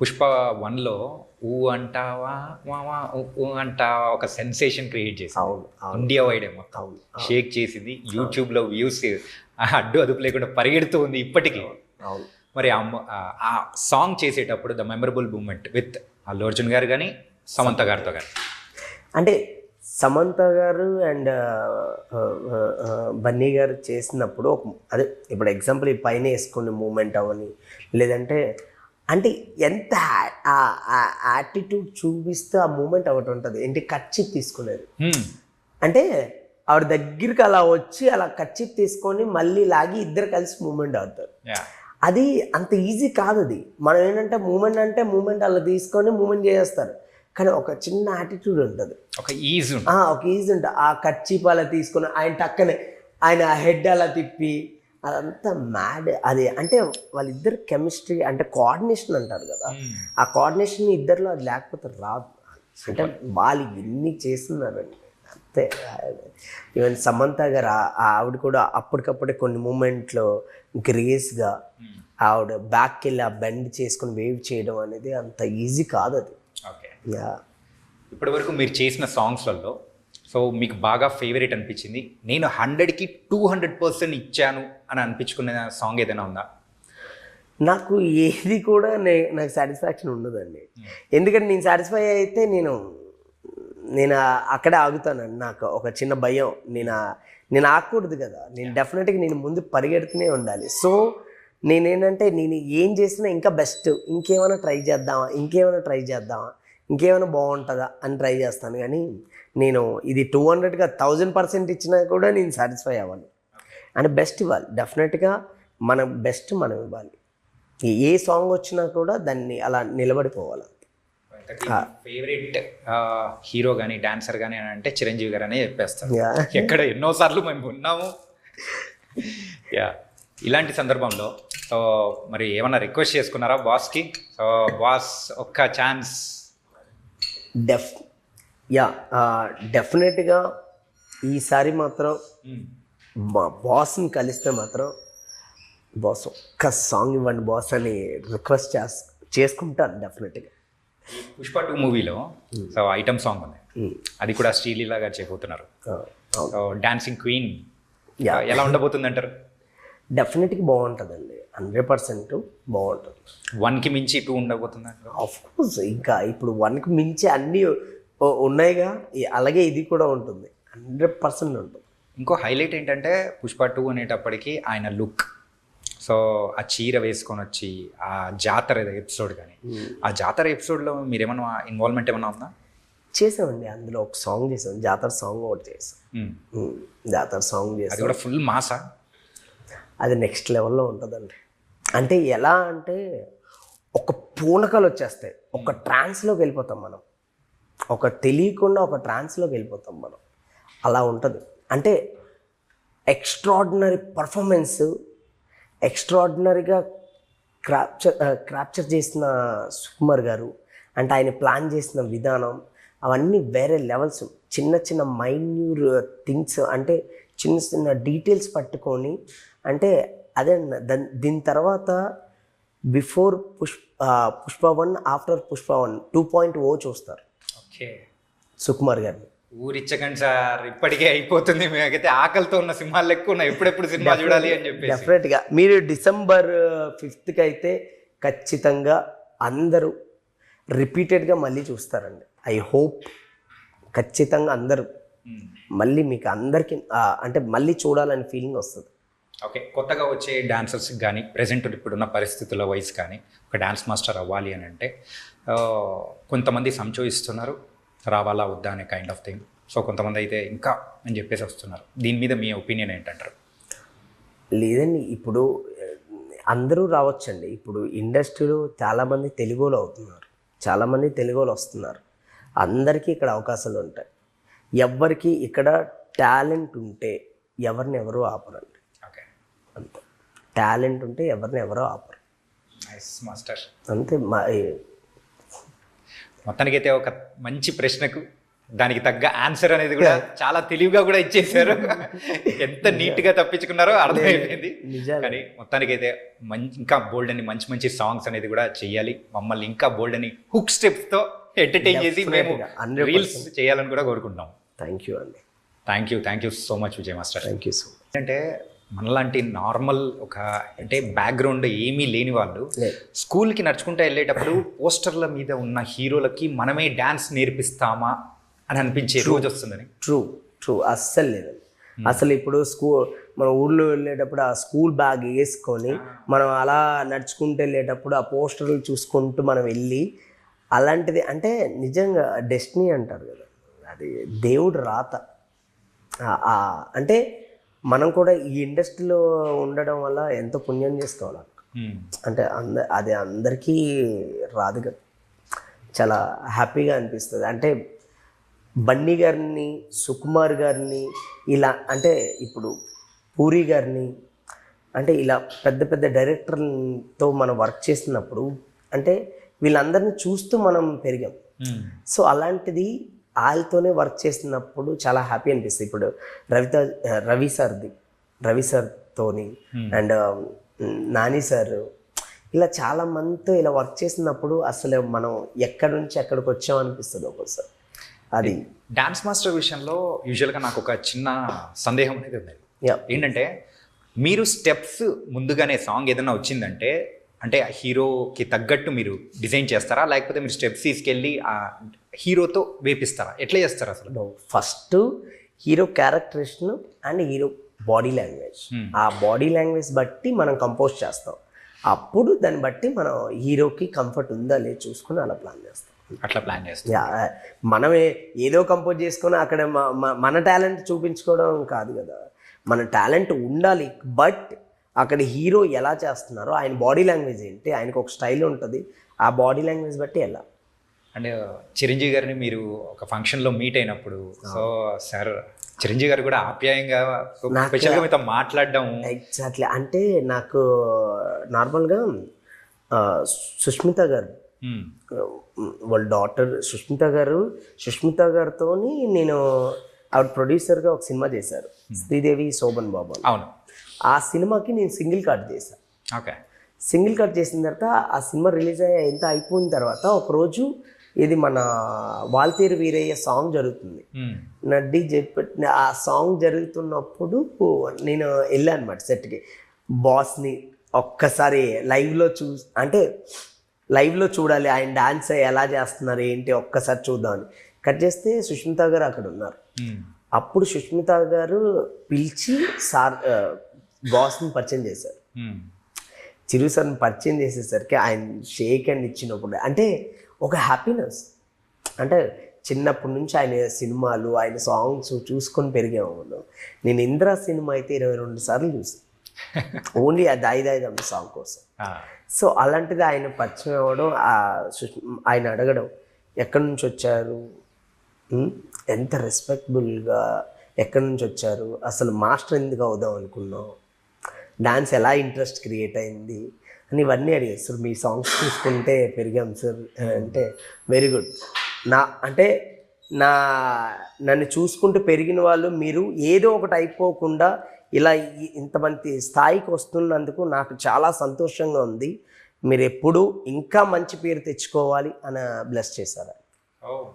పుష్ప 1లో ఊ అంటావా మావా ఊ అంటావా ఒక సెన్సేషన్ క్రియేట్ చేసింది. అవును, అవును. ఇండియా వైడ్ మొత్తం అవును, అవును. షేక్ చేసింది. యూట్యూబ్లో వ్యూస్ అడ్డు అదుపు లేకుండా పరిగెడుతూ ఉంది ఇప్పటికీ. అవును. మరి ఆ సాంగ్ చేసేటప్పుడు the memorable moment with Allu Arjun garu కానీ సమంత గారితో కానీ. అంటే సమంత గారు అండ్ బన్నీ గారు చేసినప్పుడు అదే ఇప్పుడు ఎగ్జాంపుల్ ఈ పైన వేసుకునే మూమెంట్ అవని, లేదంటే అంటే ఎంత యాటిట్యూడ్ చూపిస్తే ఆ మూమెంట్ ఒకటి ఉంటుంది. ఏంటి కర్చీఫ్ తీసుకునేది అంటే ఆవిడ దగ్గరికి అలా వచ్చి అలా కర్చీఫ్ తీసుకొని మళ్ళీ లాగి ఇద్దరు కలిసి మూమెంట్ అవుతారు. అది అంత ఈజీ కాదు. అది మనం ఏంటంటే మూమెంట్ అలా తీసుకొని మూమెంట్ చేస్తారు. కానీ ఒక చిన్న యాటిట్యూడ్ ఉంటుంది, ఒక ఈజీ ఉంటుంది. ఆ కర్చీఫ్ అలా తీసుకొని ఆయన టక్కనే ఆయన హెడ్ అలా తిప్పి అదంతా మ్యాడ్. అది అంటే వాళ్ళిద్దరు కెమిస్ట్రీ అంటే కోఆర్డినేషన్ అంటారు కదా, ఆ కోఆర్డినేషన్ ఇద్దరిలో అది లేకపోతే రాదు. అంటే వాళ్ళు ఎన్ని చేస్తున్నారండి అంతే. ఈవెన్ సమంత గారు ఆవిడ కూడా అప్పటికప్పుడే కొన్ని మూమెంట్లో గ్రేస్గా ఆవిడ బ్యాక్కి వెళ్ళి ఆ బెండ్ చేసుకుని వేవ్ చేయడం అనేది అంత ఈజీ కాదు అది. ఇప్పటి వరకు మీరు చేసిన సాంగ్స్లలో సో మీకు బాగా ఫేవరెట్ అనిపించింది, నేను 100కి 200% ఇచ్చాను అని అనిపించుకునే సాంగ్ ఏదైనా ఉందా? నాకు ఏది కూడా నాకు సాటిస్ఫాక్షన్ ఉండదండి. ఎందుకంటే నేను సాటిస్ఫై అయితే నేను అక్కడే ఆగుతానండి. నాకు ఒక చిన్న భయం, నేను ఆగకూడదు కదా. నేను డెఫినెట్గా నేను ముందు పరిగెడుతూనే ఉండాలి. సో నేనేంటంటే నేను ఏం చేసినా ఇంకా బెస్ట్, ఇంకేమైనా ట్రై చేద్దామా, ఇంకేమైనా బాగుంటుందా అని ట్రై చేస్తాను. కానీ నేను ఇది 200గా 1000% ఇచ్చినా కూడా నేను సాటిస్ఫై అవ్వను. అంటే బెస్ట్ ఇవ్వాలి, డెఫినెట్గా మన బెస్ట్ మనం ఇవ్వాలి. ఏ సాంగ్ వచ్చినా కూడా దాన్ని అలా నిలబడిపోవాలి. ఫేవరెట్ హీరో కానీ డాన్సర్ కానీ అని అంటే చిరంజీవి గారు అనే చెప్పేస్తారు. ఎక్కడ ఎన్నోసార్లు మేము ఉన్నాము. ఇలాంటి సందర్భంలో సో మరి ఏమన్నా రిక్వెస్ట్ చేసుకున్నారా బాస్కి? సో బాస్ ఒక్క ఛాన్స్. డెఫినెట్గా ఈసారి మాత్రం మా బాస్ని కలిస్తే మాత్రం బాస్ ఒక్క సాంగ్ ఇవ్వండి బాస్ అని రిక్వెస్ట్ చేసుకుంటాను డెఫినెట్గా. పుష్ప 2 మూవీలో సో ఐటమ్ సాంగ్ ఉంది, అది కూడా శ్రీలీల గారు చేయబోతున్నారు. డాన్సింగ్ క్వీన్ ఎలా ఉండబోతుంది అంటారు? డెఫినెట్గా బాగుంటుందండి, 100% బాగుంటుంది. 1కి మించి 2 ఉండబోతుంది ఆఫ్కోర్స్. ఇంకా ఇప్పుడు 1కి మించి అన్నీ ఉన్నాయిగా, అలాగే ఇది కూడా ఉంటుంది, 100% ఉంటుంది. ఇంకో హైలైట్ ఏంటంటే పుష్ప 2 అనేటప్పటికీ ఆయన లుక్, సో ఆ చీర వేసుకొని వచ్చి ఆ జాతర ఎపిసోడ్ కానీ, ఆ జాతర ఎపిసోడ్లో మీరేమన్నా ఇన్వాల్వ్మెంట్ ఏమన్నా ఉందా? చేసామండి, అందులో ఒక సాంగ్ చేసాం, జాతర సాంగ్ ఒకటి చేసాం. జాతర సాంగ్ చేసాం, అది కూడా ఫుల్ మాసా. అది నెక్స్ట్ లెవెల్లో ఉంటుందండి. అంటే ఎలా అంటే ఒక పూనకాలు వచ్చేస్తాయి, ఒక ట్రాన్స్లోకి వెళ్ళిపోతాం మనం, ఒక తెలియకుండా ఒక ట్రాన్స్లోకి వెళ్ళిపోతాం మనం. అలా ఉంటుంది. అంటే ఎక్స్ట్రాడినరీ పర్ఫార్మెన్స్, ఎక్స్ట్రాడినరీగా క్యాప్చర్ చేసిన సుకుమార్ గారు. అంటే ఆయన ప్లాన్ చేసిన విధానం అవన్నీ వేరే లెవెల్స్. చిన్న చిన్న మైన్యూర్ థింగ్స్, అంటే చిన్న చిన్న డీటెయిల్స్ పట్టుకొని, అంటే అదే దీని తర్వాత బిఫోర్ పుష్ప 1 ఆఫ్టర్ పుష్ప 1 2.0 చూస్తారు. ఓకే, సుకుమార్ గారిని ఊరిచ్చకండి సార్, ఇప్పటికే అయిపోతుంది. మేమైతే ఆకలితో ఉన్న సింహాలు ఎక్కువ ఉన్నాయి, ఎప్పుడెప్పుడు సినిమా చూడాలి అని చెప్పి. డెఫినెట్గా మీరు December 5th అయితే ఖచ్చితంగా అందరూ రిపీటెడ్గా మళ్ళీ చూస్తారండి. ఐ హోప్ ఖచ్చితంగా అందరూ మళ్ళీ మీకు అందరికీ అంటే మళ్ళీ చూడాలని ఫీలింగ్ వస్తుంది. ఓకే, కొత్తగా వచ్చే డాన్సర్స్కి కానీ ప్రజెంట్ ఇప్పుడున్న పరిస్థితుల వైజ్ కానీ ఒక డాన్స్ మాస్టర్ అవ్వాలి అని అంటే కొంతమంది సంచోయిస్తున్నారు, రావాలా వద్దా అనే కైండ్ ఆఫ్ థింగ్. సో కొంతమంది అయితే ఇంకా అని చెప్పేసి వస్తున్నారు. దీని మీద మీ ఒపీనియన్ ఏంటంటారు? లేదండి, ఇప్పుడు అందరూ రావచ్చండి. ఇప్పుడు ఇండస్ట్రీలో చాలామంది తెలుగులో అవుతున్నారు, చాలామంది తెలుగులో వస్తున్నారు. అందరికీ ఇక్కడ అవకాశాలు ఉంటాయి. ఎవరికి ఇక్కడ టాలెంట్ ఉంటే ఎవరిని ఎవరు ఆపరండి. ఓకే, అంతే. టాలెంట్ ఉంటే ఎవరిని ఎవరో ఆపరు. Nice master. అంతే. మొత్తానికైతే ఒక మంచి ప్రశ్నకు దానికి తగ్గ ఆన్సర్ అనేది కూడా చాలా తెలివిగా కూడా ఇచ్చేసారు. ఎంత నీట్ గా తప్పించుకున్నారో అర్థమైపోయింది. కానీ మొత్తానికి అయితే ఇంకా బోల్డ్ అని మంచి మంచి సాంగ్స్ అనేది కూడా చెయ్యాలి, మమ్మల్ని ఇంకా బోల్డ్ అని హుక్ స్టెప్స్ తో ఎంటర్టైన్ చేసి మేము రీల్స్ చేయాలని కూడా కోరుకుంటాం. థ్యాంక్ యూ అండి. Thank you so much Vijay master. Thank you so much. అంటే మనలాంటి నార్మల్ ఒక అంటే బ్యాక్గ్రౌండ్ ఏమీ లేని వాళ్ళు స్కూల్కి నడుచుకుంటూ వెళ్ళేటప్పుడు పోస్టర్ల మీద ఉన్న హీరోలకి మనమే డ్యాన్స్ నేర్పిస్తామా అని అనిపించే రోజు వస్తుందని. ట్రూ అస్సలు లేదండి. అసలు ఇప్పుడు మన ఊళ్ళో వెళ్ళేటప్పుడు ఆ స్కూల్ బ్యాగ్ వేసుకొని మనం అలా నడుచుకుంటూ వెళ్ళేటప్పుడు ఆ పోస్టర్లు చూసుకుంటూ మనం వెళ్ళి అలాంటిది అంటే నిజంగా డెస్టినీ అంటారు కదా, అది దేవుడు రాత. అంటే మనం కూడా ఈ ఇండస్ట్రీలో ఉండడం వల్ల ఎంతో పుణ్యం చేసుకోవాలి. అంటే అది అందరికీ రాదు కదా, చాలా హ్యాపీగా అనిపిస్తుంది. అంటే బన్నీ గారిని, సుకుమార్ గారిని, ఇలా అంటే ఇప్పుడు పూరి గారిని, అంటే ఇలా పెద్ద పెద్ద డైరెక్టర్లతో మనం వర్క్ చేస్తున్నప్పుడు అంటే వీళ్ళందరినీ చూస్తూ మనం పెరిగాం. సో అలాంటిది వాళ్ళతోనే వర్క్ చేస్తున్నప్పుడు చాలా హ్యాపీ అనిపిస్తుంది. ఇప్పుడు రవి సార్తోని అండ్ నాని సార్, ఇలా చాలా మందితో ఇలా వర్క్ చేసినప్పుడు అసలు మనం ఎక్కడి నుంచి ఎక్కడికి వచ్చాం అనిపిస్తుంది ఒక్కోసారి. అది డాన్స్ మాస్టర్ విషయంలో యూజువల్గా నాకు ఒక చిన్న సందేహం అనేది ఉంది. ఏంటంటే మీరు స్టెప్స్ ముందుగానే సాంగ్ ఏదైనా వచ్చిందంటే అంటే హీరోకి తగ్గట్టు మీరు డిజైన్ చేస్తారా, లేకపోతే మీరు స్టెప్స్ తీసుకెళ్ళి ఆ హీరోతో వేపిస్తారా, ఎట్లా చేస్తారా అసలు? First hero characterisation and hero body language, ఆ బాడీ లాంగ్వేజ్ బట్టి మనం కంపోజ్ చేస్తాం. అప్పుడు దాన్ని బట్టి మనం హీరోకి కంఫర్ట్ ఉందా లేదు చూసుకుని అలా ప్లాన్ చేస్తాం. అట్లా ప్లాన్ చేస్తాం. మనమే ఏదో కంపోజ్ చేసుకొని అక్కడ మన టాలెంట్ చూపించుకోవడం కాదు కదా, మన టాలెంట్ ఉండాలి. బట్ అక్కడ హీరో ఎలా చేస్తున్నారో ఆయన బాడీ లాంగ్వేజ్ ఏంటి, ఆయనకు ఒక స్టైల్ ఉంటుంది, ఆ బాడీ లాంగ్వేజ్ బట్టి ఎలా. అండ్ చిరంజీవి గారిని మీరు ఒక ఫంక్షన్లో మీట్ అయినప్పుడు సో సార్ చిరంజీవి గారు కూడా ఆప్యాయంగా స్పెషల్గా మీతో మాట్లాడడం. ఎగ్జాక్ట్లీ. అంటే నాకు నార్మల్గా సుష్మిత గారు వాళ్ళ డాటర్ సుష్మిత గారితో నేను ఆవిడ ప్రొడ్యూసర్గా ఒక సినిమా చేశారు, శ్రీదేవి శోభన్ బాబు. అవును. ఆ సినిమాకి నేను సింగిల్ కట్ చేశాను. ఓకే. సింగిల్ కట్ చేసిన తర్వాత ఆ సినిమా రిలీజ్ ఎంత అయిపోయిన తర్వాత ఒకరోజు ఇది మన వాల్తేరు వీరయ్య సాంగ్ జరుగుతుంది, నడ్డి చెప్పి ఆ సాంగ్ జరుగుతున్నప్పుడు నేను వెళ్ళాను అనమాట సెట్కి. బాస్ని ఒక్కసారి లైవ్లో చూడాలి, ఆయన డాన్స్ ఎలా చేస్తున్నారు ఏంటి ఒక్కసారి చూద్దామని కట్ చేస్తే సుష్మిత గారు అక్కడ ఉన్నారు. అప్పుడు సుష్మిత గారు పిలిచి బాస్ని పరిచయం చేశారు. చిరు సార్ని పరిచయం చేసేసరికి ఆయన షేక్ హ్యాండ్ ఇచ్చినప్పుడు అంటే ఒక హ్యాపీనెస్. అంటే చిన్నప్పటి నుంచి ఆయన సినిమాలు ఆయన సాంగ్స్ చూసుకొని పెరిగాము. నేను ఇంద్రా సినిమా అయితే 22 సార్లు చూసాను, ఓన్లీ ఆ దాయిదాయిదమ్మ సాంగ్ కోసం. సో అలాంటిది ఆయన పరిచయం అవ్వడం, ఆయన అడగడం ఎక్కడి నుంచి వచ్చారు, ఎంత రెస్పెక్టబుల్గా ఎక్కడి నుంచి వచ్చారు, అసలు మాస్టర్ ఎందుకు అవుదాం అనుకున్నాం, డాన్స్ ఎలా ఇంట్రెస్ట్ క్రియేట్ అయింది అని ఇవన్నీ అడిగారు. సార్ మీ సాంగ్స్ చూసుకుంటే పెరిగాం సార్ అంటే వెరీ గుడ్. నన్ను చూసుకుంటూ పెరిగిన వాళ్ళు మీరు ఏదో ఒకటి అయిపోకుండా ఇలా ఇంతమంది స్థాయికి వస్తున్నందుకు నాకు చాలా సంతోషంగా ఉంది, మీరు ఎప్పుడూ ఇంకా మంచి పేరు తెచ్చుకోవాలి అని బ్లెస్ చేశారు.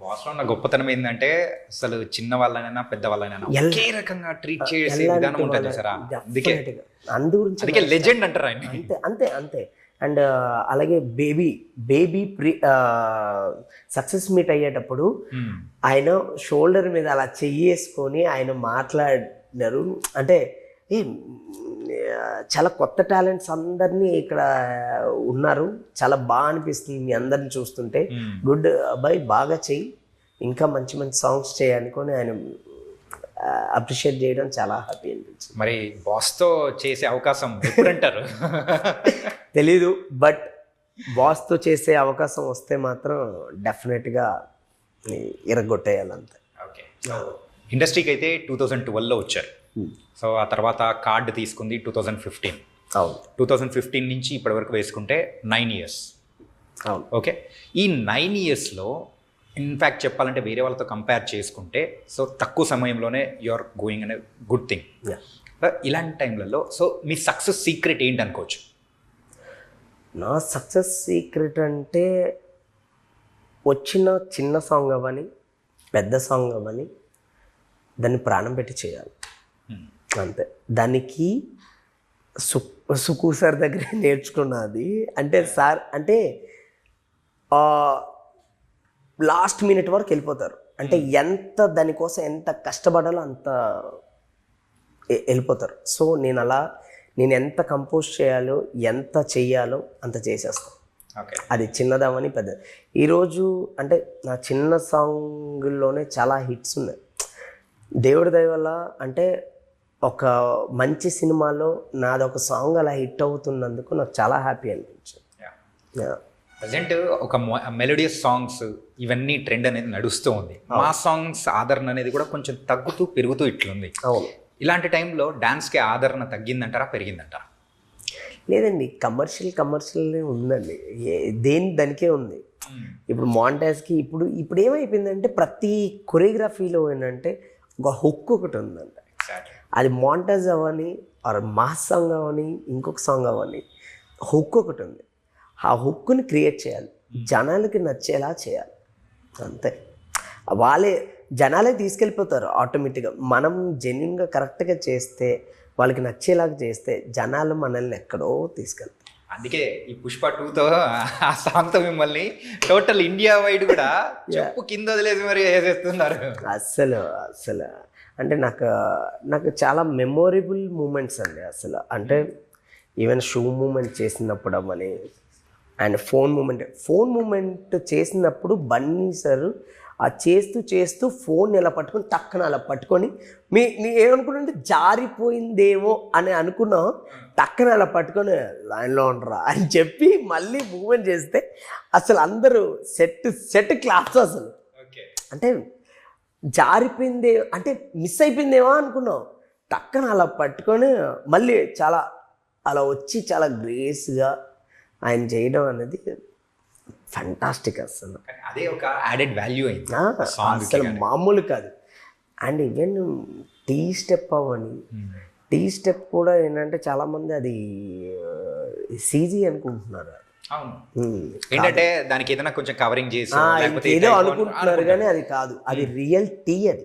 బాస్లో ఉన్న గొప్పతనం ఏంటంటే అసలు చిన్న వాళ్ళనైనా పెద్ద వాళ్ళనైనా ఒకే రకంగా ట్రీట్ చేసే విధానం ఉంటుంది సార్. అందుకే లెజెండ్ అంటారు ఆయన. అంతే. అండ్ అలాగే బేబీ సక్సెస్ మీట్ అయ్యేటప్పుడు ఆయన షోల్డర్ మీద అలా చెయ్యేసుకొని ఆయన మాట్లాడినారు. అంటే చాలా కొత్త టాలెంట్స్ అందరినీ ఇక్కడ ఉన్నారు, చాలా బాగా అనిపిస్తుంది మీ అందరిని చూస్తుంటే. గుడ్ అబ్బాయి, బాగా చెయ్యి, ఇంకా మంచి మంచి సాంగ్స్ చేయనుకొని ఆయన అప్రిషియేట్ చేయడం చాలా హ్యాపీ అనిపించింది. మరి బాస్తో చేసే అవకాశం ఎప్పుడంటారు తెలీదు, బట్ బాస్తో చేసే అవకాశం వస్తే మాత్రం డెఫినెట్గా ఇరగొట్టేయాలంతే. ఓకే. ఇండస్ట్రీకి అయితే 2012లో వచ్చారు. సో ఆ తర్వాత కార్డు తీసుకుంది 2015. అవును. 2015 నుంచి ఇప్పటి వరకు వేసుకుంటే 9 years. అవును. ఓకే. ఈ 9 yearsలో ఇన్ఫ్యాక్ట్ చెప్పాలంటే వేరే వాళ్ళతో కంపేర్ చేసుకుంటే సో తక్కువ సమయంలోనే యు ఆర్ గోయింగ్ అనే గుడ్ థింగ్. ఇలాంటి టైంలలో సో మీ సక్సెస్ సీక్రెట్ ఏంటి అనుకోవచ్చు? నా సక్సెస్ సీక్రెట్ అంటే వచ్చిన చిన్న సాంగ్ అవ్వని పెద్ద సాంగ్ అవ్వని దాన్ని ప్రాణం పెట్టి చేయాలి అంతే. దానికి సుకు సార్ దగ్గర నేర్చుకున్నది అంటే సార్ అంటే లాస్ట్ మినిట్ వరకు వెళ్ళిపోతారు. అంటే ఎంత దానికోసం ఎంత కష్టపడాలో అంత వెళ్ళిపోతారు. సో నేను ఎంత కంపోజ్ చేయాలో ఎంత చెయ్యాలో అంత చేసేస్తాను. అది చిన్నదవని పెద్ద. ఈరోజు అంటే నా చిన్న సాంగ్లోనే చాలా హిట్స్ ఉన్నాయి దేవుడి దయ వల్ల. అంటే ఒక మంచి సినిమాలో నాదొక సాంగ్ అలా హిట్ అవుతున్నందుకు నాకు చాలా హ్యాపీ అనిపించింది. ప్రజెంట్ ఒక మెలోడియస్ సాంగ్స్ ఇవన్నీ ట్రెండ్ అనేది నడుస్తూ ఉంది. మా సాంగ్స్ ఆదరణ అనేది కూడా కొంచెం తగ్గుతూ పెరుగుతూ ఇట్లుంది. అవును. ఇలాంటి టైంలో డాన్స్కి ఆదరణ తగ్గిందంటారా పెరిగిందంటారా? లేదండి, కమర్షియల్ ఉందండి, దేని దానికే ఉంది. ఇప్పుడు మాంటాజ్కి ఇప్పుడు ఏమైపోయిందంటే ప్రతి కొరియోగ్రఫీలో ఏంటంటే ఒక హుక్ ఒకటి ఉందంట. అది మాంటాజ్ అవ్వని ఆర్ మాస్ సాంగ్ అవ్వని ఇంకొక సాంగ్ అవ్వని హుక్ ఒకటి ఉంది. ఆ హుక్ని క్రియేట్ చేయాలి, జనాలకి నచ్చేలా చేయాలి అంతే. జనాలే తీసుకెళ్ళిపోతారు ఆటోమేటిక్గా. మనం జెన్యున్గా కరెక్ట్గా చేస్తే వాళ్ళకి నచ్చేలాగా చేస్తే జనాలు మనల్ని ఎక్కడో తీసుకెళ్తారు. అందుకే ఈ పుష్ప 2తో ఆ సాంగ్తో మిమ్మల్ని టోటల్ ఇండియా వైడ్ కూడా చెప్పు కింద వదిలేసి మరి వేసేస్తున్నారు. అస్సలు అంటే నాకు చాలా మెమొరబుల్ మూమెంట్స్ అండి అసలు. అంటే ఈవెన్ షూ మూమెంట్ చేసినప్పుడు అవ్వని అండ్ ఫోన్ మూమెంట్ చేసినప్పుడు బన్నీ సార్ ఆ చేస్తూ ఫోన్ ఇలా పట్టుకొని టక్కన అలా పట్టుకొని నీ ఏమనుకుంటే జారిపోయిందేమో అని అనుకున్నావు, టక్కన అలా పట్టుకొని లైన్లో ఉండరా అని చెప్పి మళ్ళీ మూమెంట్ చేస్తే అసలు అందరూ సెట్ క్లాస్ అసలు. అంటే జారిపోయిందే అంటే మిస్ అయిపోయిందేమో అనుకున్నావు, టక్కన అలా పట్టుకొని మళ్ళీ చాలా అలా వచ్చి చాలా గ్రేస్గా ఆయన చేయడం అనేది ఫంటాస్టిక్ అసలు. అదే ఒక యాడెడ్ వాల్యూ అయింది అసలు మామూలు కాదు. And even T step T step కూడా ఏంటంటే చాలామంది అది సీజీ అనుకుంటున్నారు. ఏంటంటే దానికి ఏదైనా కొంచెం కవరింగ్ చేసి ఏదో అనుకుంటున్నారు కానీ అది కాదు, అది రియల్ టీ. అది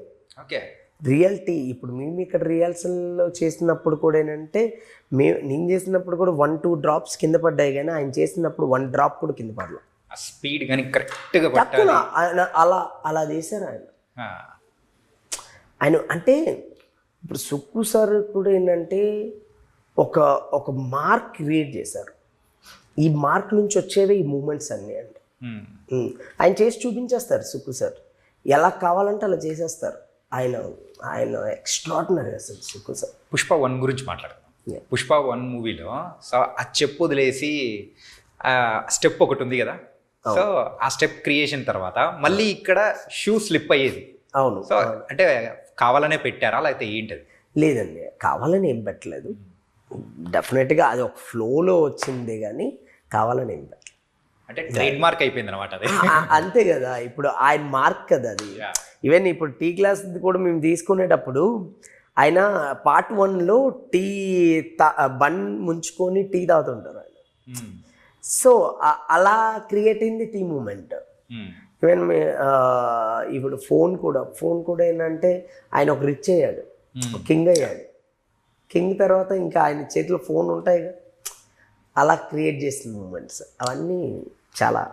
రియల్ టీ. ఇప్పుడు మేము ఇక్కడ రిహార్సల్లో చేసినప్పుడు కూడా ఏంటంటే నేను చేసినప్పుడు కూడా 1-2 డ్రాప్స్ కింద పడ్డాయి కానీ ఆయన చేసినప్పుడు 1 డ్రాప్ కూడా కింద పడలేదు. స్పీడ్ కానీ కరెక్ట్గా అలా చేశారు ఆయన. అంటే ఇప్పుడు సుక్కు సార్ కూడా ఏంటంటే ఒక మార్క్ క్రియేట్ చేశారు. ఈ మార్క్ నుంచి వచ్చేవే ఈ మూమెంట్స్ అన్నీ అండి. ఆయన చేసి చూపించేస్తారు సుక్కు సార్, ఎలా కావాలంటే అలా చేసేస్తారు. ఆయన ఎక్స్ట్రాడినరీ అసలు సుక్కు సార్. పుష్ప 1 గురించి మాట్లాడదాం. పుష్ప 1 మూవీలో సో ఆ చెప్పు వదిలేసి స్టెప్ ఒకటి ఉంది కదా, సో ఆ స్టెప్ క్రియేషన్ తర్వాత మళ్ళీ ఇక్కడ షూ స్లిప్ అయ్యేది. అవును. సో అంటే కావాలనే పెట్టారా లేకపోతే ఏంటది? లేదండి, కావాలని ఏం పెట్టలేదు. డెఫినెట్గా అది ఒక ఫ్లోలో వచ్చింది కానీ కావాలని ఏం పెట్టలేదు. అంటే ట్రేడ్ మార్క్ అయిపోయింది అనమాట అది. అంతే కదా, ఇప్పుడు ఆయన మార్క్ కదా అది. ఈవెన్ ఇప్పుడు టీ క్లాస్ కూడా మేము తీసుకునేటప్పుడు ఆయన పార్ట్ 1లో టీ బన్ ముంచుకొని టీ తాగుతుంటారు ఆయన. సో అలా క్రియేట్ అయింది టీ మూమెంట్. ఈవెన్ ఇప్పుడు ఫోన్ కూడా ఏంటంటే ఆయన ఒక రిచ్ అయ్యాడు, కింగ్ అయ్యాడు. కింగ్ తర్వాత ఇంకా ఆయన చేతిలో ఫోన్ ఉంటాయిగా, అలా క్రియేట్ చేసిన మూమెంట్స్ అవన్నీ చాలా